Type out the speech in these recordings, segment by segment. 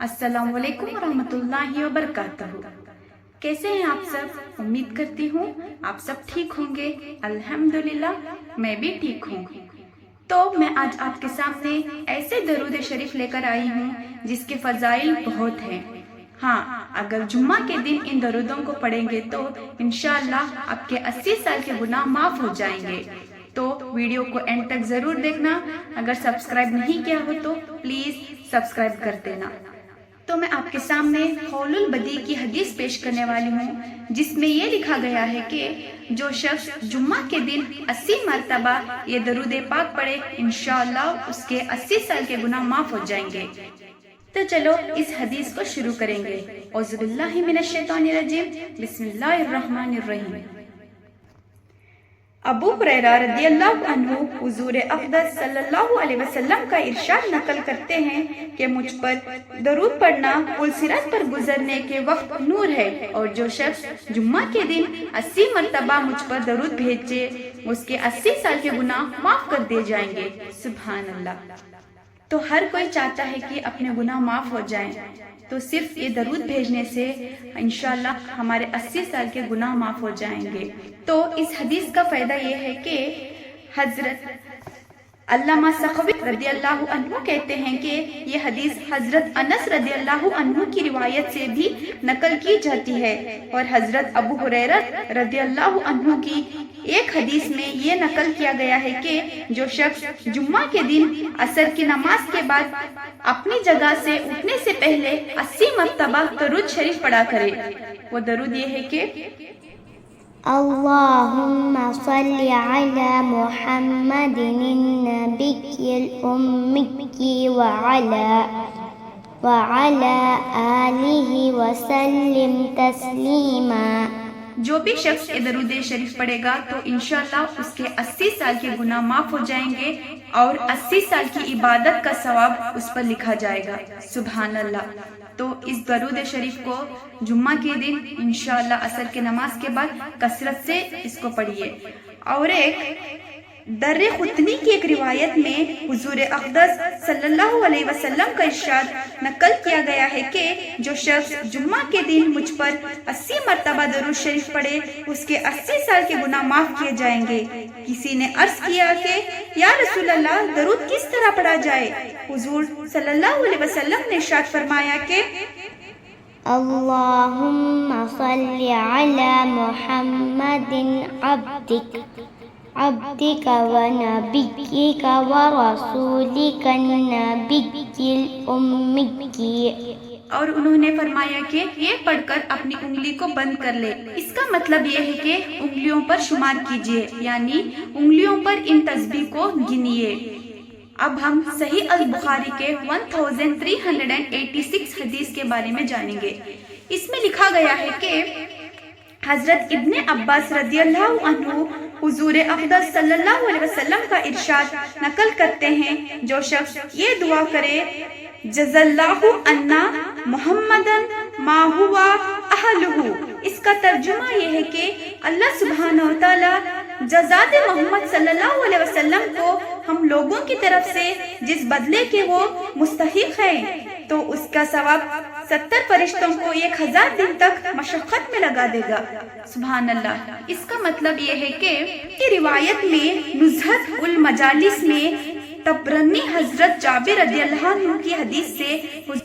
अस्सलाम वालेकुम रहमतुल्लाहि व बरकातहू। कैसे हैं आप सब? उम्मीद करती हूँ आप सब ठीक होंगे। अल्हम्दुलिल्लाह मैं भी ठीक हूँ। तो मैं आज आपके सामने ऐसे दरूद शरीफ लेकर आई हूँ जिसके फजाइल बहुत हैं। हाँ, अगर जुम्मा के दिन इन दरूदों को पढ़ेंगे तो इंशाअल्लाह आपके 80 साल के गुनाह माफ हो जाएंगे। तो वीडियो को एंड तक जरूर देखना। अगर सब्सक्राइब नहीं किया हो तो प्लीज सब्सक्राइब कर देना। तो मैं आपके सामने कौलुल बदी की हदीस पेश करने वाली हूँ जिसमें ये लिखा गया है कि जो शख्स जुम्मा के दिन 80 मरतबा ये दरूद पाक पढ़े इंशाअल्लाह उसके 80 साल के गुनाह माफ हो जाएंगे। तो चलो इस हदीस को शुरू करेंगे। औज़ु बिल्लाहि मिनश शैतानिर रजीम, बिस्मिल्लाहिर रहमानिर रहीम। अबू हुरैरा रदियल्लाहु अन्हु हुजूर अक़दस सल्लल्लाहु अलैहि वसल्लम का इरशाद नकल करते हैं कि मुझ पर दरूद पढ़ना पुल सिरात पर गुजरने के वक्त नूर है, और जो शख्स जुम्मा के दिन 80 मरतबा मुझ पर दरूद भेजे उसके 80 साल के गुनाह माफ कर दिए जाएंगे। सुभान अल्लाह। तो हर कोई चाहता है कि अपने गुनाह माफ हो जाएं, तो सिर्फ ये दरूद भेजने से इंशाअल्लाह हमारे 80 साल के गुनाह माफ हो जाएंगे। तो इस हदीस का फायदा ये है कि हजरत अल्लामा सखवी रदियल्लाहु अन्हु कहते हैं कि ये हदीस हजरत अनस रदियल्लाहु अन्हु की रिवायत से भी नकल की जाती है, और हजरत अबू हुरैरा रदियल्लाहु अन्हु की एक हदीस में ये नकल किया गया है कि जो शख्स जुम्मा के दिन असर की नमाज के बाद अपनी जगह से उठने से पहले 80 मरतबा दरूद शरीफ पढ़ा करे। वो दरूद ये है कि अल्लाहुम्मा सल्लि अला मुहम्मदिन नबिय्यिल उम्मी व अला आलिहि व सल्लिम तस्लीमा। जो भी शख्स ये दरूद शरीफ पढ़ेगा तो इंशाअल्लाह उसके 80 साल के गुनाह माफ हो जाएंगे और 80 साल की इबादत का सवाब उस पर लिखा जाएगा। सुभान अल्लाह। तो इस दरूद शरीफ को जुम्मा के दिन इंशाअल्लाह असर के नमाज के बाद कसरत से इसको पढ़िए। और एक दर्रे खुतनी की एक रिवायत में हुजूर अक़दस सल्लल्लाहु अलैहि वसल्लम का इरशाद नकल किया गया है कि जो शख्स जुम्मा के दिन मुझ पर 80 मरतबा दरूद शरीफ पढ़े उसके 80 साल के गुनाह माफ किए जाएंगे। किसी ने अर्ज किया कि या रसूल अल्लाह, दरूद किस तरह पढ़ा जाए? हुजूर सल्लल्लाहु अलैहि वसल्लम ने इरशाद फरमाया कि अल्लाहुम्मा सल्लि अला मुहम्मदिन अब्दिका व नबिय्यिका व रसूलिका नबिय्यिल उम्मी। और उन्होंने फरमाया कि ये पढ़कर अपनी उंगली को बंद कर ले। इसका मतलब ये है कि उंगलियों पर शुमार कीजिए, यानी उंगलियों पर इन तस्बीह को गिनिए। अब हम सही अल बुखारी के 1386 हदीस के बारे में जानेंगे। इसमें लिखा गया है कि हजरत इब्ने अब्बास रदियल्लाहु अन्हु हुजूर अक़दस सल्लल्लाहु अलैहि वसल्लम का इरशाद नकल करते हैं, जो शख्स ये दुआ करे जज़ल्लाहु अन्ना मुहम्मदन मा हुवा अहलुहु। इसका तर्जुमा ये है कि अल्लाह सुब्हानहु व तआला जज़ात मोहम्मद सल्लल्लाहु अलैहि वसल्लम को हम लोगों की तरफ से जिस बदले के वो मुस्तहिक है, तो उसका सवाब 70 फरिश्तों को 1000 दिन तक मशक्कत में लगा देगा। सुभान अल्लाह। इसका मतलब ये है कि रिवायत में नुज़हत उल मजालिस में तबरनी हजरत जाबिर रदियल्लाहु अन्हु की हदीस से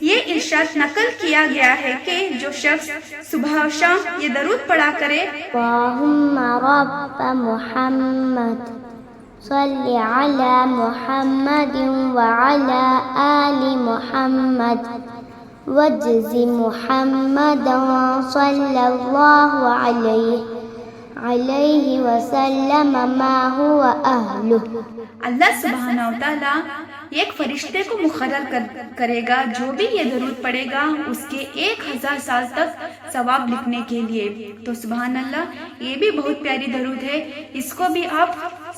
ये इरशाद नकल किया गया है कि जो शख्स सुबह और शाम ये दरूद पढ़ा करे अल्लाहुम्मा रब्ब मुहम्मद सल्लि अला मुहम्मदिन व अला आलि मुहम्मद वज्ज़ि मुहम्मदन सल्लल्लाहु अलैहि वसल्लम मा हुवा अहलुहु। अल्लाह सुब्हानहु व तआला एक फरिश्ते को मुकर्रर करेगा जो भी ये दरूद पढ़ेगा उसके 1000 साल तक सवाब लिखने के लिए। तो सुभान अल्लाह, ये भी बहुत प्यारी दरूद है। इसको भी आप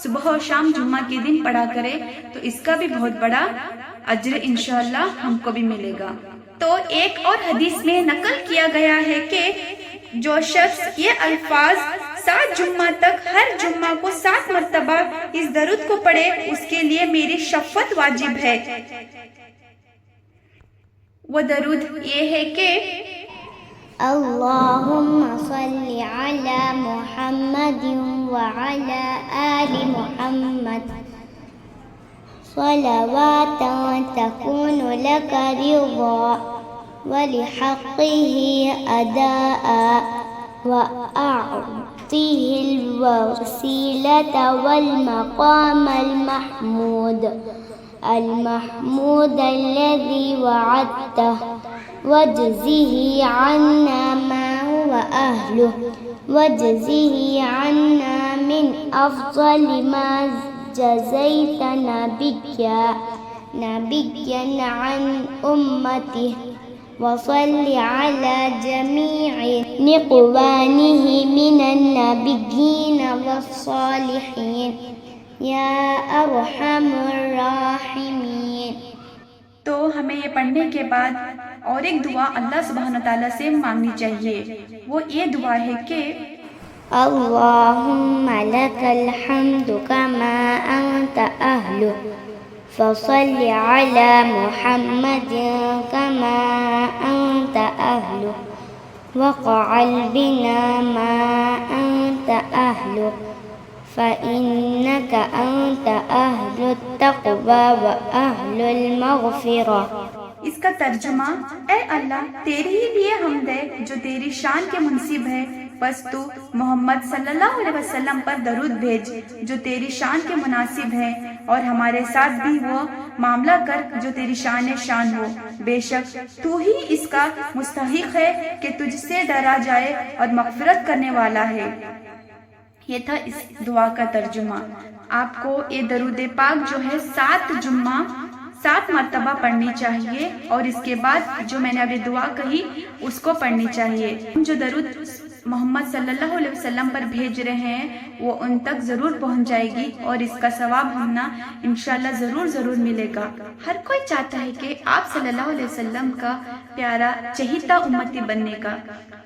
सुबह और शाम जुम्मा के दिन पढ़ा करें तो इसका भी बहुत बड़ा अज्र इंशाअल्लाह हमको भी मिलेगा। तो एक और हदीस में नकल किया गया है कि जो शख्स ये अल्फाज 7 जुम्मा तक हर जुम्मा को 7 मरतबा इस दरूद को पढ़े उसके लिए मेरी शफ़क़त वाजिब है। وہ درود یہ ہے کہ اللهم صل على محمد وعلى آل محمد صلوات تكون لك رضا ولحقه أداء وأعطيه الوسيلة والمقام المحمود الذي وعدته واجزه عنا ما هو أهله واجزه عنا من أفضل ما جزيت نبيا عن أمته وصل على جميع نقوانه من النبيين والصالحين يا أرحم الراحمين. تو ہمیں یہ پڑھنے کے بعد اور ایک دعا اللہ سبحانہ تعالیٰ سے مانگنی چاہیے. وہ یہ دعا ہے کہ اللهم لك الحمد كما أنت أهله فصل على محمد كما أنت أهله وقعل بنا ما أنت أهله فإنك أنت أهل التقوى وأهل المغفرة. اس کا ترجمہ: اے اللہ، تیرے ہی لیے حمد ہے جو تیری شان کے منسب ہے، بس تو محمد صلی اللہ علیہ وسلم پر درود بھیج جو تیری شان کے مناسب ہے، اور ہمارے ساتھ بھی وہ معاملہ کر جو تیری شان ہو. بے شک تو ہی اس کا مستحق ہے کہ تجھ سے ڈرا جائے اور مغفرت کرنے والا ہے. یہ تھا اس دعا کا ترجمہ. آپ کو یہ درود پاک جو ہے 7 مرتبہ پڑھنی چاہیے، اور اس کے بعد جو میں نے ابھی دعا کہی اس کو پڑھنی چاہیے. جو درود محمد صلی اللہ علیہ وسلم پر بھیج رہے ہیں وہ ان تک ضرور پہنچ جائے گی، اور اس کا ثواب ہمنا انشاءاللہ ضرور ملے گا. ہر کوئی چاہتا ہے کہ آپ صلی اللہ علیہ وسلم کا پیارا چہیتا امتی بننے کا،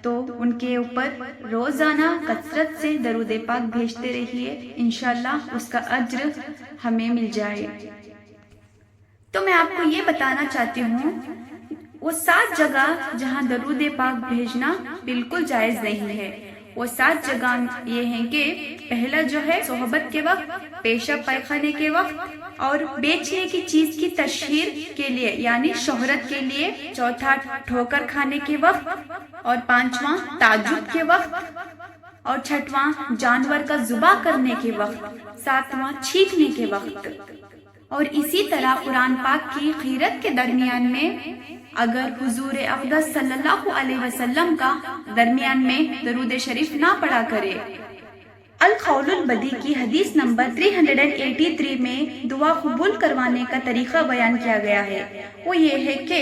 تو ان کے اوپر روزانہ کثرت سے درود پاک بھیجتے رہیے، انشاءاللہ اس کا اجر ہمیں مل جائے. تو میں آپ کو یہ بتانا چاہتی ہوں، وہ 7 جگہ جہاں درود پاک بھیجنا بالکل جائز نہیں ہے. وہ 7 جگہ یہ ہیں کہ پہلا جو ہے صحبت کے وقت، پیشاب پیخانے کے وقت، اور بیچنے کی چیز کی تشہیر کے لیے یعنی شہرت کے لیے، چوتھا ٹھوکر کھانے کے وقت، اور 5واں تعجب کے وقت، اور 6واں جانور کا ذبح کرنے کے وقت، 7واں چھینکنے کے وقت. اور اسی طرح قرآن پاک کی قرأت کے درمیان میں اگر حضور اقدس صلی اللہ علیہ وسلم کا درمیان میں درود شریف نہ پڑھا کرے. القول البدی کی حدیث نمبر 383 میں دعا قبول کروانے کا طریقہ بیان کیا گیا ہے. وہ یہ ہے کہ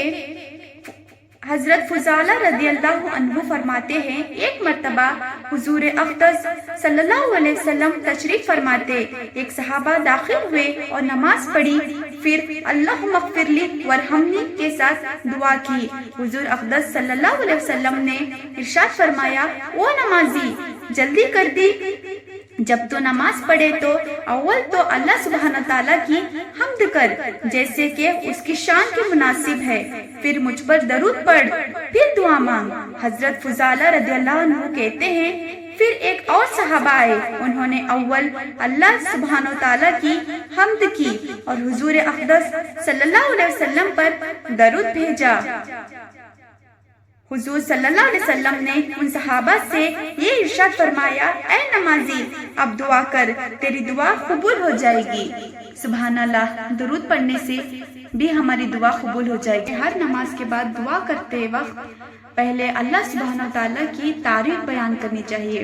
حضرت فضالہ رضی اللہ عنہ فرماتے ہیں، ایک مرتبہ حضور اقدس صلی اللہ علیہ وسلم تشریف فرماتے، ایک صحابہ داخل ہوئے اور نماز پڑھی، پھر اللہم اغفر لی ورحمنی کے ساتھ دعا کی. حضور اقدس صلی اللہ علیہ وسلم نے ارشاد فرمایا، او نمازی جلدی کر دی، جب تو نماز پڑھے تو اول تو اللہ سبحانہ تعالیٰ کی حمد کر جیسے کہ اس کی شان کے مناسب ہے، پھر مجھ پر درود پڑھ، پھر دعا مانگ. حضرت فضالہ رضی اللہ عنہ کہتے ہیں، پھر ایک اور صحابہ آئے، انہوں نے اول اللہ سبحانہ تعالیٰ کی حمد کی اور حضور اقدس صلی اللہ علیہ وسلم پر درود بھیجا. حضور صلی اللہ علیہ وسلم نے ان صحابہ سے یہ ارشاد فرمایا، اے نمازی اب دعا کر، تیری دعا قبول ہو جائے گی. سبحان اللہ، درود پڑھنے سے بھی ہماری دعا قبول ہو جائے گی. ہر نماز کے بعد دعا کرتے وقت پہلے اللہ سبحانہ تعالیٰ کی تعریف بیان کرنی چاہیے،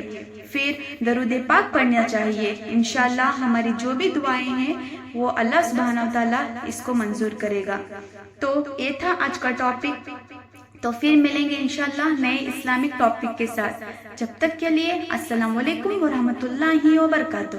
پھر درود پاک پڑھنا چاہیے. انشاءاللہ ہماری جو بھی دعائیں ہیں وہ اللہ سبحانہ تعالیٰ اس کو منظور کرے گا. تو یہ تھا آج کا ٹاپک. تو پھر ملیں گے انشاءاللہ نئے اسلامک ٹاپک کے ساتھ. جب تک کے لیے السلام علیکم ورحمۃ اللہ وبرکاتہ.